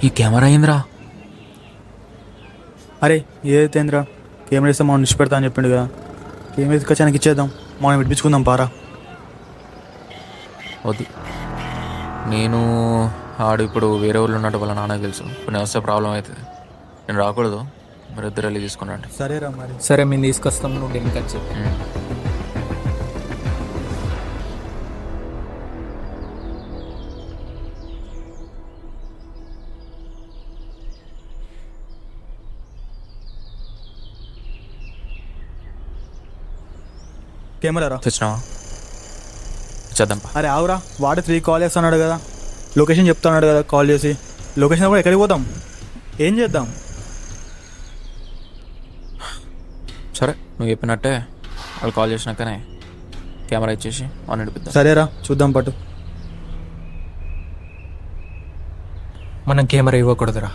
ఈ కెమెరా ఏందిరా? అరే ఏదైతేంద్రా, కెమెరా ఇస్తే మనం నిష్టి పెడతా అని చెప్పిండు కదా. కెమెరా తీసుకొచ్చానికి ఇచ్చేద్దాం, మనం విడిపించుకుందాం పారా. వద్దు, నేను ఆడు ఇప్పుడు వేరే ఊళ్ళో ఉన్నట్టు వాళ్ళ నాన్నకి తెలుసు. ఇప్పుడు నేను వస్తే ప్రాబ్లం అవుతుంది. నేను రాకూడదు. మీరు ఇద్దరు వెళ్ళి తీసుకున్నాండి. సరేరా మరి. సరే మేము తీసుకొస్తాం, నువ్వు ఢిల్లీకి వచ్చి. కెమెరా రా. తెచ్చినావా? ఇచ్చేద్దాంపా. అరే ఆవురా, వాడే 3 కాల్ చేస్తున్నాడు కదా, లొకేషన్ చెప్తున్నాడు కదా. కాల్ చేసి లొకేషన్ కూడా ఎక్కడికి పోతాం, ఏం చేద్దాం? సరే, నువ్వు చెప్పినట్టే వాళ్ళు కాల్ చేసినాకనే కెమెరా ఇచ్చేసి ఆన్ నడిపిద్దాం. సరేరా, చూద్దాం పట్టు. మనం కెమెరా ఇవ్వకూడదురా.